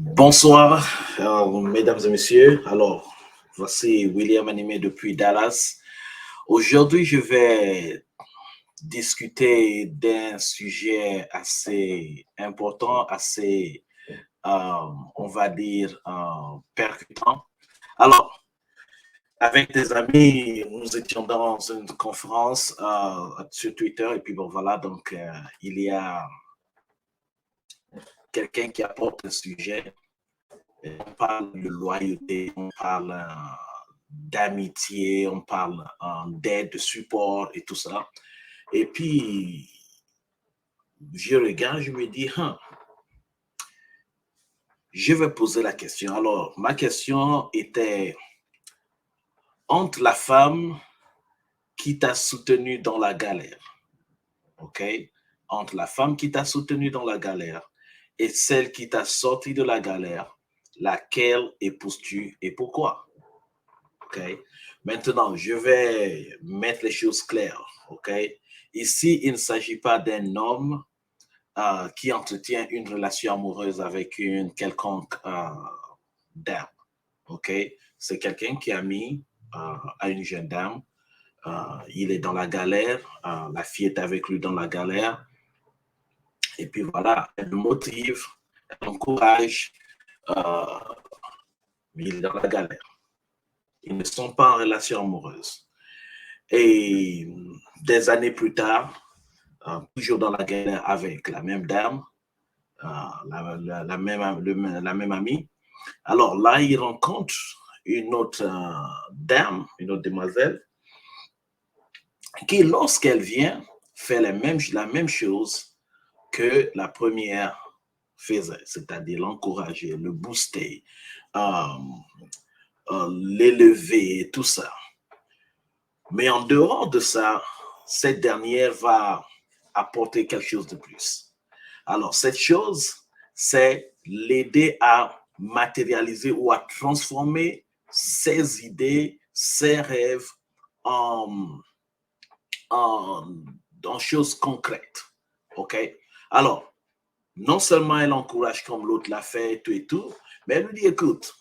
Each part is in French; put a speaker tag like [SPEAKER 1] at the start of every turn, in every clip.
[SPEAKER 1] Bonsoir, mesdames et messieurs. Alors, voici William animé depuis Dallas. Aujourd'hui, je vais discuter d'un sujet assez important, assez, on va dire, percutant. Alors, avec des amis, nous étions dans une conférence sur Twitter et puis bon, voilà, donc il y a quelqu'un qui apporte un sujet. On parle de loyauté, on parle d'amitié, on parle d'aide, de support et tout ça. Et puis, je regarde, je me dis, je vais poser la question. Alors, ma question était, entre la femme qui t'a soutenu dans la galère, OK? Entre la femme qui t'a soutenu dans la galère et celle qui t'a sorti de la galère, laquelle épouses-tu et pourquoi? OK? Maintenant, je vais mettre les choses claires. OK? Ici, il ne s'agit pas d'un homme qui entretient une relation amoureuse avec une quelconque dame. OK? C'est quelqu'un qui a mis à une jeune dame. Il est dans la galère. La fille est avec lui dans la galère. Et puis voilà, elle le motive, elle l'encourage. Euh, mais il est dans la galère. Ils ne sont pas en relation amoureuse. Et des années plus tard, toujours dans la galère avec la même dame, la même amie. Alors là, il rencontre une autre dame, une autre demoiselle, qui, lorsqu'elle vient, fait la même chose que la première faisait, c'est-à-dire l'encourager, le booster, euh, l'élever, tout ça. Mais en dehors de ça, cette dernière va apporter quelque chose de plus. Alors, cette chose, c'est l'aider à matérialiser ou à transformer ses idées, ses rêves en, en, en choses concrètes. OK? Alors, non seulement elle encourage comme l'autre l'a fait et tout, mais elle lui dit, écoute,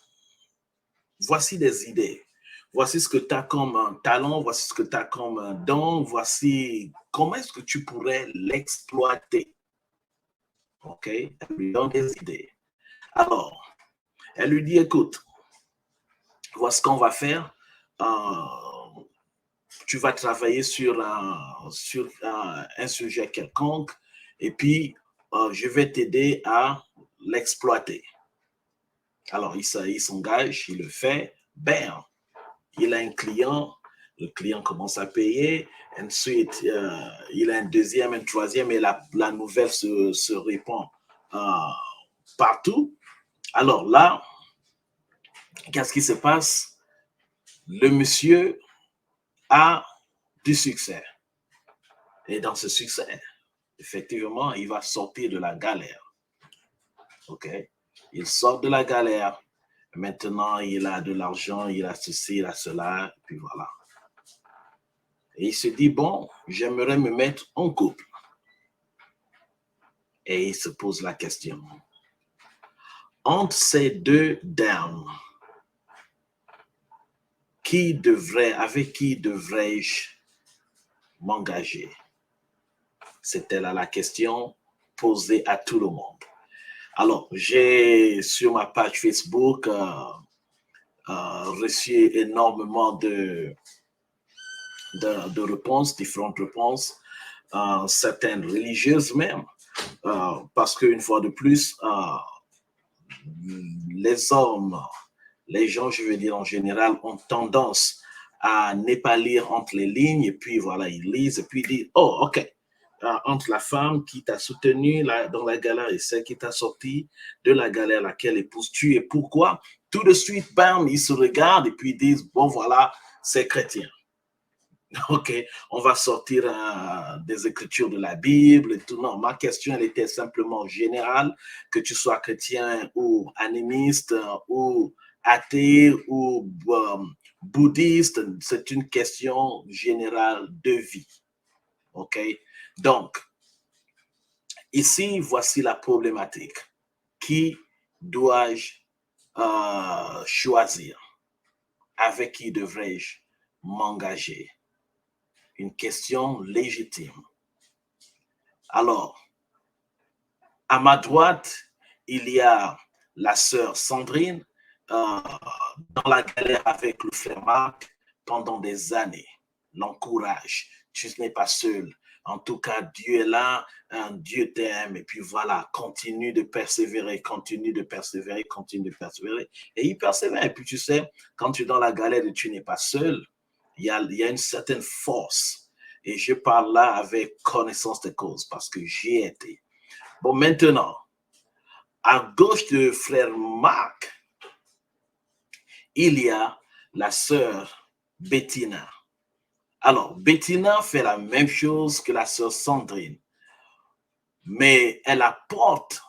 [SPEAKER 1] voici des idées. Voici ce que tu as comme un talent, voici ce que tu as comme un don, voici comment est-ce que tu pourrais l'exploiter. OK? Elle lui donne des idées. Alors, elle lui dit, écoute, voici ce qu'on va faire. Tu vas travailler sur un sujet quelconque et puis je vais t'aider à l'exploiter. Alors, il s'engage, il le fait. Ben, il a un client, le client commence à payer, ensuite il a un deuxième, un troisième, et la nouvelle se répand partout. Alors là, qu'est-ce qui se passe? Le monsieur a du succès. Et dans ce succès, effectivement, il va sortir de la galère. OK? Il sort de la galère. Maintenant, il a de l'argent, il a ceci, il a cela, et puis voilà. Et il se dit, bon, j'aimerais me mettre en couple. Et il se pose la question. Entre ces deux dames, avec qui devrais-je m'engager? C'était là la question posée à tout le monde. Alors, j'ai sur ma page Facebook reçu énormément de réponses, différentes réponses, certaines religieuses même, parce qu'une fois de plus, les hommes, les gens, je veux dire en général, ont tendance à ne pas lire entre les lignes, et puis voilà, ils lisent, et puis ils disent, oh, ok, entre la femme qui t'a soutenu dans la galère et celle qui t'a sorti de la galère, laquelle épouses-tu et pourquoi? Tout de suite, bam, ils se regardent et puis ils disent, bon, voilà, c'est chrétien. OK, on va sortir des écritures de la Bible et tout. Non, ma question, elle était simplement générale, que tu sois chrétien ou animiste ou athée ou bouddhiste, c'est une question générale de vie. OK, donc, ici, voici la problématique. Qui dois-je choisir? Avec qui devrais-je m'engager? Une question légitime. Alors, à ma droite, il y a la sœur Sandrine, dans la galère avec le frère Marc pendant des années. L'encourage. Tu n'es pas seul. En tout cas, Dieu est là, Dieu t'aime, et puis voilà, continue de persévérer, continue de persévérer, continue de persévérer. Et il persévère. Et puis tu sais, quand tu es dans la galère et tu n'es pas seul, il y a une certaine force. Et je parle là avec connaissance de cause parce que j'y ai été. Bon, maintenant, à gauche de frère Marc, il y a la sœur Bettina. Alors, Bettina fait la même chose que la sœur Sandrine, mais elle apporte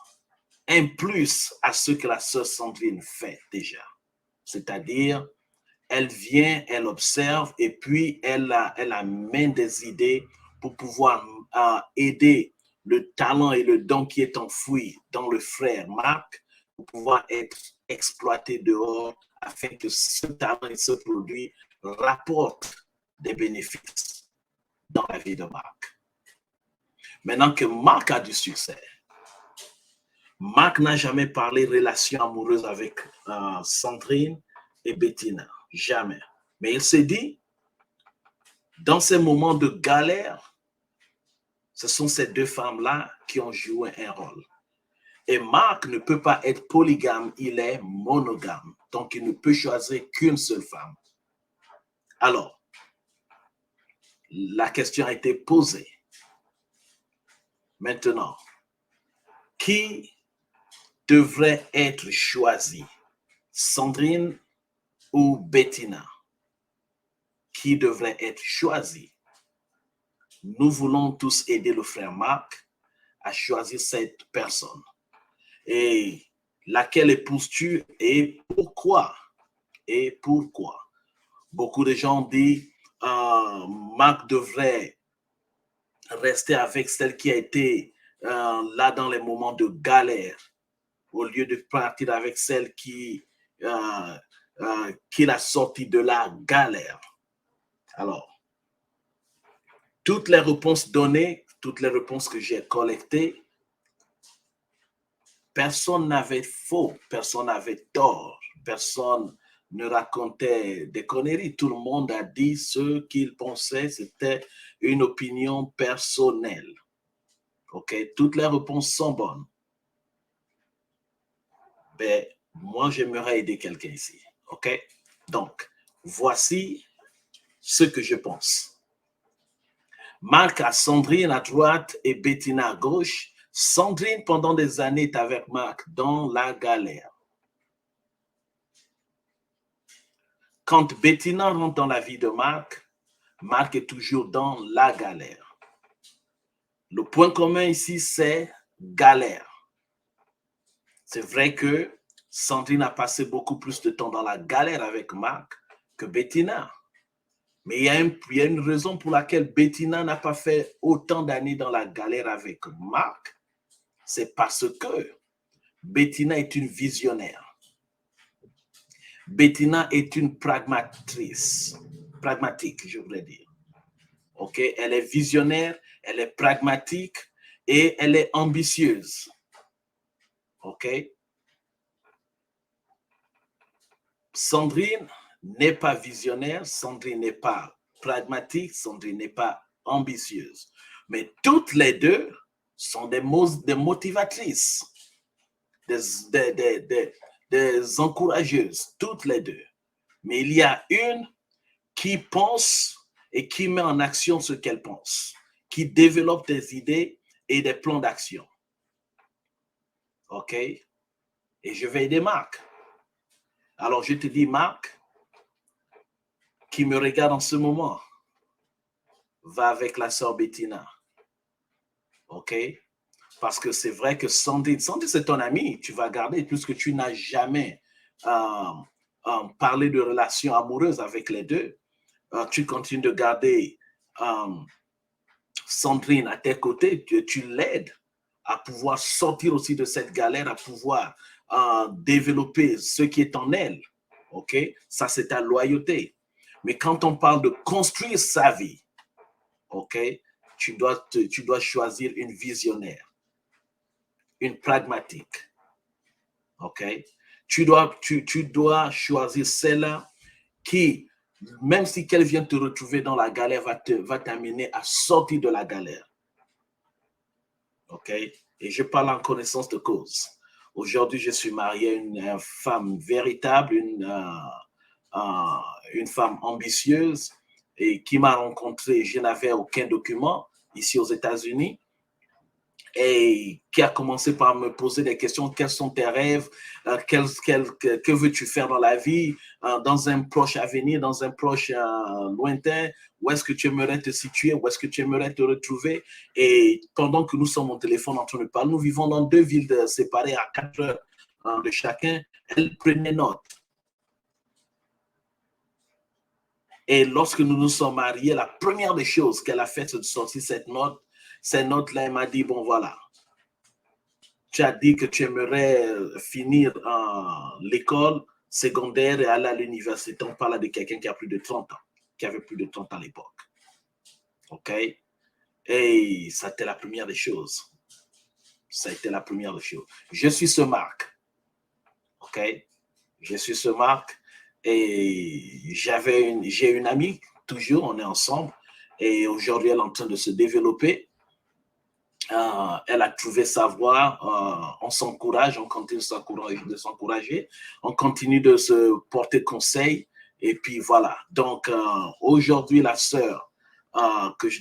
[SPEAKER 1] un plus à ce que la sœur Sandrine fait déjà. C'est-à-dire, elle vient, elle observe et puis elle amène des idées pour pouvoir aider le talent et le don qui est enfoui dans le frère Marc pour pouvoir être exploité dehors afin que ce talent et ce produit rapportent des bénéfices dans la vie de Marc. Maintenant que Marc a du succès, Marc n'a jamais parlé relation amoureuse avec Sandrine et Bettina. Jamais. Mais il s'est dit, dans ces moments de galère, ce sont ces deux femmes-là qui ont joué un rôle. Et Marc ne peut pas être polygame, il est monogame. Donc, il ne peut choisir qu'une seule femme. Alors, la question a été posée. Maintenant, qui devrait être choisi? Sandrine ou Bettina? Qui devrait être choisi? Nous voulons tous aider le frère Marc à choisir cette personne. Et laquelle épouses-tu et pourquoi? Et pourquoi? Beaucoup de gens disent Marc devrait rester avec celle qui a été là dans les moments de galère, au lieu de partir avec celle qui l'a sorti de la galère. Alors, toutes les réponses données, toutes les réponses que j'ai collectées, personne n'avait faux, personne n'avait tort, personne ne racontait des conneries. Tout le monde a dit ce qu'il pensait, c'était une opinion personnelle. OK? Toutes les réponses sont bonnes. Mais moi, j'aimerais aider quelqu'un ici. OK? Donc, voici ce que je pense. Marc a Sandrine à droite et Bettina à gauche. Sandrine, pendant des années, est avec Marc dans la galère. Quand Bettina rentre dans la vie de Marc, Marc est toujours dans la galère. Le point commun ici, c'est galère. C'est vrai que Sandrine a passé beaucoup plus de temps dans la galère avec Marc que Bettina. Mais il y a une raison pour laquelle Bettina n'a pas fait autant d'années dans la galère avec Marc. C'est parce que Bettina est une visionnaire. Bettina est une pragmatrice, pragmatique, je voudrais dire. OK? Elle est visionnaire, elle est pragmatique et elle est ambitieuse. OK? Sandrine n'est pas visionnaire, Sandrine n'est pas pragmatique, Sandrine n'est pas ambitieuse. Mais toutes les deux sont des motivatrices, des encourageuses, toutes les deux. Mais il y a une qui pense et qui met en action ce qu'elle pense, qui développe des idées et des plans d'action. OK? Et je vais aider Marc. Alors, je te dis, Marc, qui me regarde en ce moment, va avec la sœur Bettina. OK? Parce que c'est vrai que Sandrine, c'est ton ami, tu vas garder, puisque tu n'as jamais parlé de relations amoureuses avec les deux. Tu continues de garder Sandrine à tes côtés, tu l'aides à pouvoir sortir aussi de cette galère, à pouvoir développer ce qui est en elle. OK? Ça, c'est ta loyauté. Mais quand on parle de construire sa vie, OK? Tu dois choisir une visionnaire, une pragmatique. OK? Tu dois choisir celle-là qui, même si qu'elle vient te retrouver dans la galère, va t'amener à sortir de la galère. OK? Et je parle en connaissance de cause. Aujourd'hui, je suis marié à une femme véritable, une femme ambitieuse et qui m'a rencontré. Je n'avais aucun document ici aux États-Unis et qui a commencé par me poser des questions. Quels sont tes rêves? Que veux-tu faire dans la vie? Dans un proche avenir, dans un proche lointain? Où est-ce que tu aimerais te situer? Où est-ce que tu aimerais te retrouver? Et pendant que nous sommes au téléphone en train de parler, nous vivons dans 2 villes séparées à 4 heures de chacun. Elle prenait note. Et lorsque nous nous sommes mariés, la première des choses qu'elle a fait, c'est de sortir cette note. Cette note-là, elle m'a dit, bon, voilà, tu as dit que tu aimerais finir l'école secondaire et aller à l'université. On parle de quelqu'un qui a plus de 30 ans, qui avait plus de 30 ans à l'époque. OK? Et ça a été la première des choses. Ça a été la première des choses. Je suis ce Marc. OK? Je suis ce Marc. Et j'ai une amie, toujours, on est ensemble. Et aujourd'hui, elle est en train de se développer. Elle a trouvé sa voie, on s'encourage, on continue de s'encourager, on continue de se porter conseil. Et puis voilà. Donc, aujourd'hui, la sœur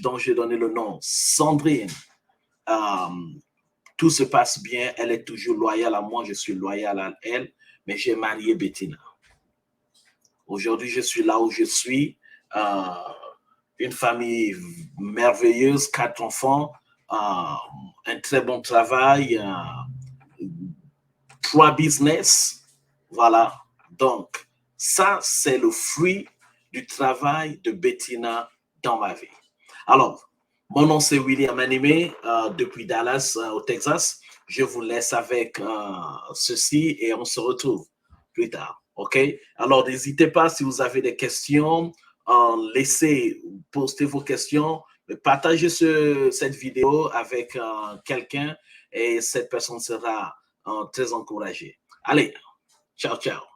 [SPEAKER 1] dont j'ai donné le nom, Sandrine, tout se passe bien. Elle est toujours loyale à moi, je suis loyal à elle, mais j'ai marié Bettina. Aujourd'hui, je suis là où je suis. Une famille merveilleuse, 4 enfants, un très bon travail, 3 business. Voilà. Donc, ça, c'est le fruit du travail de Bettina dans ma vie. Alors, mon nom, c'est William Animé, depuis Dallas, au Texas. Je vous laisse avec ceci et on se retrouve plus tard. OK? Alors, n'hésitez pas si vous avez des questions, laissez poster vos questions, partagez cette vidéo avec quelqu'un et cette personne sera très encouragée. Allez, ciao, ciao.